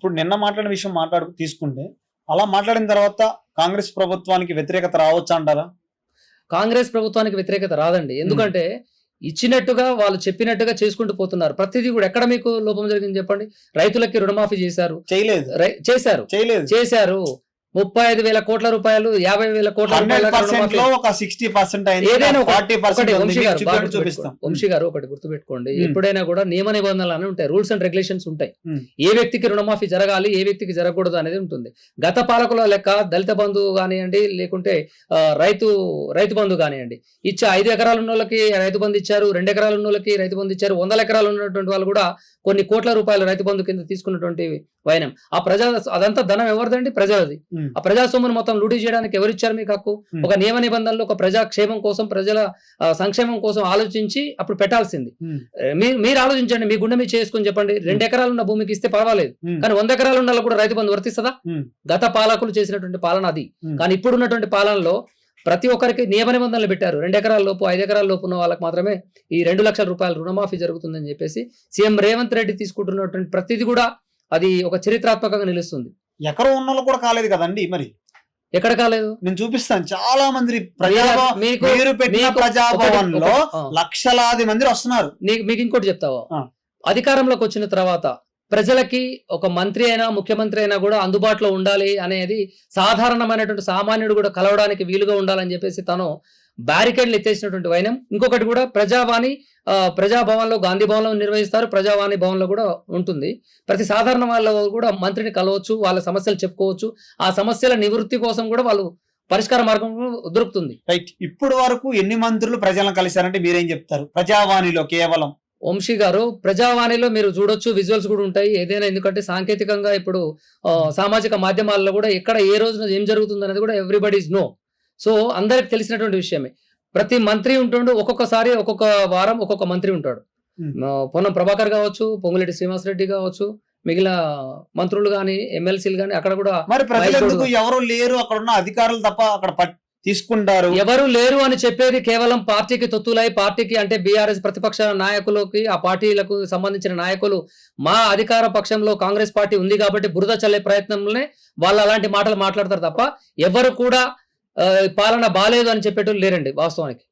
ఇప్పుడు నిన్న మాట్లాడిన విషయం తీసుకుంటే అలా మాట్లాడిన తర్వాత కాంగ్రెస్ ప్రభుత్వానికి వ్యతిరేకత రావచ్చా అంటారా? కాంగ్రెస్ ప్రభుత్వానికి వ్యతిరేకత రాదండి. ఎందుకంటే ఇచ్చినట్టుగా వాళ్ళు చెప్పినట్టుగా చేసుకుంటూ పోతున్నారు. ప్రతిదీ కూడా ఎక్కడ మీకు లోపం జరిగింది చెప్పండి? రైతులకి రుణమాఫీ చేశారు. చేయలేదు. చేశారు. చేశారు. 35,000 కోట్ల రూపాయలు, 50,000 కోట్ల రూపాయలు. వంశీ గారు ఒకటి గుర్తుపెట్టుకోండి, ఎప్పుడైనా కూడా నియమ నిబంధనలు అని ఉంటాయి, రూల్స్ అండ్ రెగ్యులేషన్స్ ఉంటాయి. ఏ వ్యక్తికి రుణమాఫీ జరగాలి, ఏ వ్యక్తికి జరగకూడదు అనేది ఉంటుంది. గత పాలకుల లెక్క దళిత బంధు కానివ్వండి, లేకుంటే రైతు బంధు కానివ్వండి, 5 ఎకరాలు ఉన్న వాళ్ళకి రైతు బంధు ఇచ్చారు, 2 ఎకరాలు ఉన్న వాళ్ళకి రైతు బంధు ఇచ్చారు, 100 ఎకరాలు ఉన్నటువంటి వాళ్ళు కూడా కొన్ని కోట్ల రూపాయలు రైతు బంధు కింద తీసుకున్నటువంటి వైనం. అదంతా ధనం ఎవరిదండి? ప్రజలది. ఆ ప్రజా సొమ్మును మొత్తం లూటీ చేయడానికి ఎవరిచ్చారు మీకు హక్కు? ఒక నియమ నిబంధనలు, ఒక ప్రజా క్షేమం కోసం, ప్రజల సంక్షేమం కోసం ఆలోచించి అప్పుడు పెట్టాల్సింది. మీరు ఆలోచించండి, మీ గుండె మీద చేసుకుని చెప్పండి. 2 ఎకరాలు ఉన్న భూమికి ఇస్తే పర్వాలేదు, కానీ 100 ఎకరాలు ఉన్న కూడా రైతు బంధు వర్తిస్తుందా? గత పాలకులు చేసినటువంటి పాలన అది. కానీ ఇప్పుడు ఉన్నటువంటి పాలనలో ప్రతి ఒక్కరికి నియమ నిబంధనలు పెట్టారు. 2 ఎకరాల లోపు, 5 ఎకరాల లోపు ఉన్న వాళ్ళకి మాత్రమే ఈ 2 లక్షల రూపాయలు రుణమాఫీ జరుగుతుందని చెప్పేసి సీఎం రేవంత్ రెడ్డి తీసుకుంటున్నటువంటి ప్రతిదీ కూడా అది ఒక చరిత్రాత్మకంగా నిలుస్తుంది. ఎకరం ఉన్న కూడా కాలేదు కదండి. మరి ఎక్కడ కాలేదు? నేను చూపిస్తాను. చాలా మంది ప్రజాభవన్లో లక్షలాది మంది వస్తున్నారు. మీకు ఇంకోటి చెప్తావా? అధికారంలోకి వచ్చిన తర్వాత ప్రజలకి ఒక మంత్రి అయినా, ముఖ్యమంత్రి అయినా కూడా అందుబాటులో ఉండాలి అనేది, సాధారణమైనటువంటి సామాన్యుడు కూడా కలవడానికి వీలుగా ఉండాలని చెప్పేసి తను బ్యారికేడ్లు ఎత్తేసినటువంటి వైనం. ఇంకొకటి కూడా ప్రజాభవన్లో, గాంధీ భవన్లో నిర్వహిస్తారు, ప్రజావాణి భవన్లో కూడా ఉంటుంది. ప్రతి సాధారణ వాళ్ళు కూడా మంత్రిని కలవచ్చు, వాళ్ళ సమస్యలు చెప్పుకోవచ్చు, ఆ సమస్యల నివృత్తి కోసం కూడా వాళ్ళు పరిష్కార మార్గం దొరుకుతుంది. రైట్. ఇప్పుడు వరకు ఎన్ని మంత్రులు ప్రజలను కలిశారంటే మీరేం చెప్తారు? ప్రజావాణిలో కేవలం వంశీ గారు, ప్రజావాణిలో మీరు చూడొచ్చు, విజువల్స్ కూడా ఉంటాయి ఏదైనా. ఎందుకంటే సాంకేతికంగా ఇప్పుడు సామాజిక మాధ్యమాల్లో కూడా ఎక్కడ ఏ రోజున ఏం జరుగుతుంది అనేది కూడా ఎవ్రీబడీస్ నో. సో అందరికి తెలిసినటువంటి విషయమే. ప్రతి మంత్రి ఉంటుండు, ఒక్కొక్కసారి ఒక్కొక్క వారం ఒక్కొక్క మంత్రి ఉంటాడు. పొన్నం ప్రభాకర్ కావచ్చు, పొంగులేటి శ్రీనివాసరెడ్డి కావచ్చు, మిగిలిన మంత్రులు గాని, ఎమ్మెల్సీలు గాని అక్కడ కూడా. మరి ప్రజలు ఎవరు లేరు, అక్కడ ఉన్న అధికారులు తప్ప అక్కడ తీసుకుంటారు. ఎవరు లేరు అని చెప్పేది కేవలం పార్టీకి తొత్తులై, పార్టీకి అంటే బీఆర్ఎస్ ప్రతిపక్ష నాయకులకి, ఆ పార్టీలకు సంబంధించిన నాయకులు మా అధికార పక్షంలో కాంగ్రెస్ పార్టీ ఉంది కాబట్టి బురద చల్లే ప్రయత్నంలోనే వాళ్ళు అలాంటి మాటలు మాట్లాడతారు తప్ప ఎవరు కూడా పాలన బాలేదు అని చెప్పేటోళ్ళు లేరండి వాస్తవానికి.